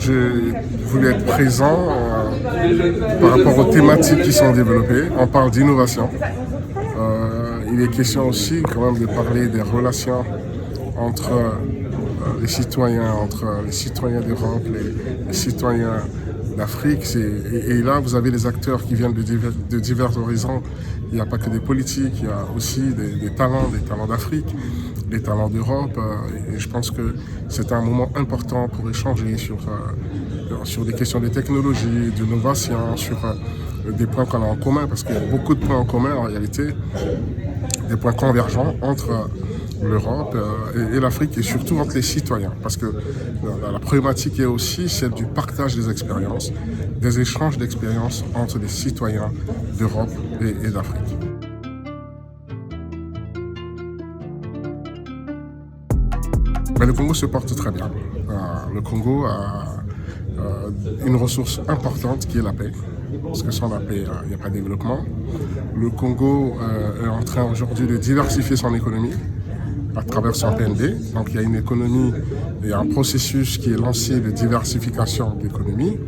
J'ai voulu être présent par rapport aux thématiques qui sont développées. On parle d'innovation. Il est question aussi quand même de parler des relations entre les citoyens d'Europe, les citoyens d'Afrique. Et là, vous avez des acteurs qui viennent de divers horizons. Il n'y a pas que des politiques, il y a aussi des talents d'Afrique, des talents d'Europe. Et je pense que c'est un moment important pour échanger sur des questions de technologie, d'innovation, sur des points qu'on a en commun, parce qu'il y a beaucoup de points en commun en réalité, des points convergents entre l'Europe et l'Afrique, et surtout entre les citoyens, parce que la problématique est aussi celle du partage des expériences, des échanges d'expériences entre les citoyens d'Europe et d'Afrique. Mais le Congo se porte très bien. Le Congo a une ressource importante qui est la paix, parce que sans la paix, il n'y a pas de développement. Le Congo est en train aujourd'hui de diversifier son économie à travers son PND. Donc il y a une économie, il y a un processus qui est lancé de diversification de l'économie.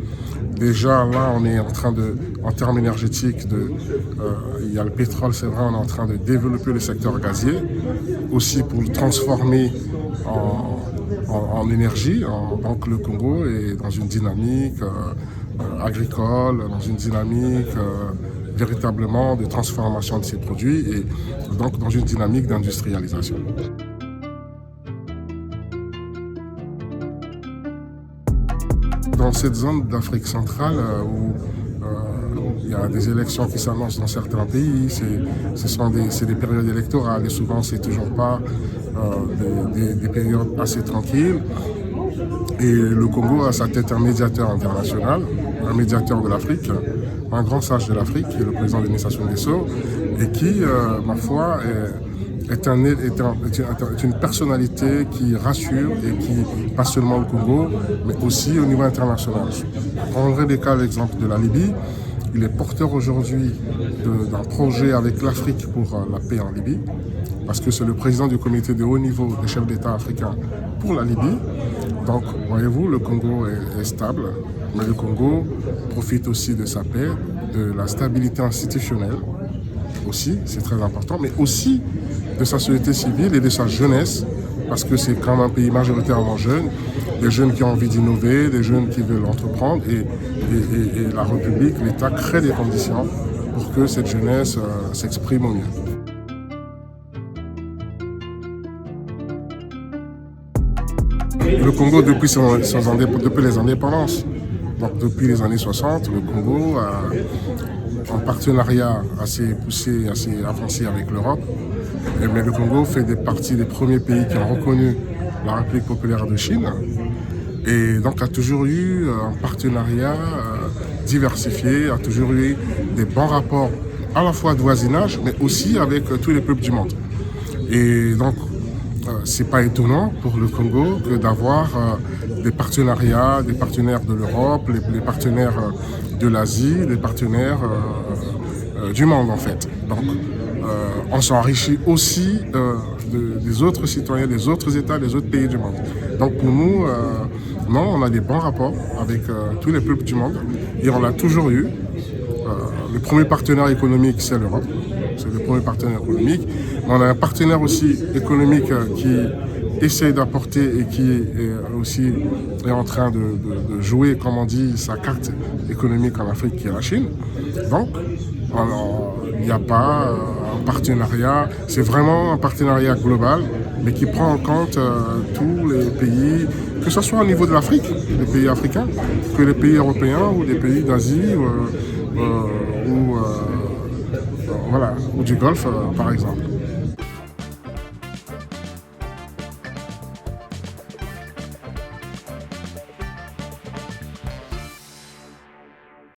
Déjà là, on est en train en termes énergétiques, il y a le pétrole, c'est vrai, on est en train de développer le secteur gazier, aussi pour le transformer en énergie. Donc le Congo est dans une dynamique agricole, dans une dynamique véritablement de transformation de ses produits et donc dans une dynamique d'industrialisation. Dans cette zone d'Afrique centrale où il y a des élections qui s'annoncent dans certains pays, c'est des périodes électorales et souvent c'est toujours pas des périodes assez tranquilles. Et le Congo a sa tête un médiateur international, un médiateur de l'Afrique, un grand sage de l'Afrique, qui est le président de Sassou Nguesso, et qui, ma foi, est une personnalité qui rassure et qui, pas seulement le Congo, mais aussi au niveau international. Je prendrai l'exemple de la Libye. Il est porteur aujourd'hui d'un projet avec l'Afrique pour la paix en Libye, parce que c'est le président du comité de haut niveau des chefs d'État africains pour la Libye. Donc, voyez-vous, le Congo est stable, mais le Congo profite aussi de sa paix, de la stabilité institutionnelle aussi, c'est très important, mais aussi de sa société civile et de sa jeunesse, parce que c'est quand même un pays majoritairement jeune, des jeunes qui ont envie d'innover, des jeunes qui veulent entreprendre, et la République, l'État crée des conditions pour que cette jeunesse s'exprime au mieux. Le Congo, depuis les indépendances, donc depuis les années 60, le Congo a un partenariat assez poussé, assez avancé avec l'Europe. Mais le Congo fait partie des premiers pays qui ont reconnu la République populaire de Chine. Et donc a toujours eu un partenariat diversifié, a toujours eu des bons rapports à la fois de voisinage, mais aussi avec tous les peuples du monde. Et donc, c'est pas étonnant pour le Congo que d'avoir des partenariats, des partenaires de l'Europe, les partenaires de l'Asie, les partenaires du monde en fait. Donc, on s'enrichit aussi des autres citoyens, des autres États, des autres pays du monde. Donc pour nous, non, on a des bons rapports avec tous les peuples du monde et on l'a toujours eu. Le premier partenaire économique, c'est l'Europe. C'est le premier partenaire économique. Mais on a un partenaire aussi économique qui essaye d'apporter et qui est aussi en train de jouer, comme on dit, sa carte économique en Afrique, qui est la Chine. Donc, il n'y a pas un partenariat, c'est vraiment un partenariat global, mais qui prend en compte tous les pays, que ce soit au niveau de l'Afrique, les pays africains, que les pays européens ou les pays d'Asie ou du Golfe, par exemple.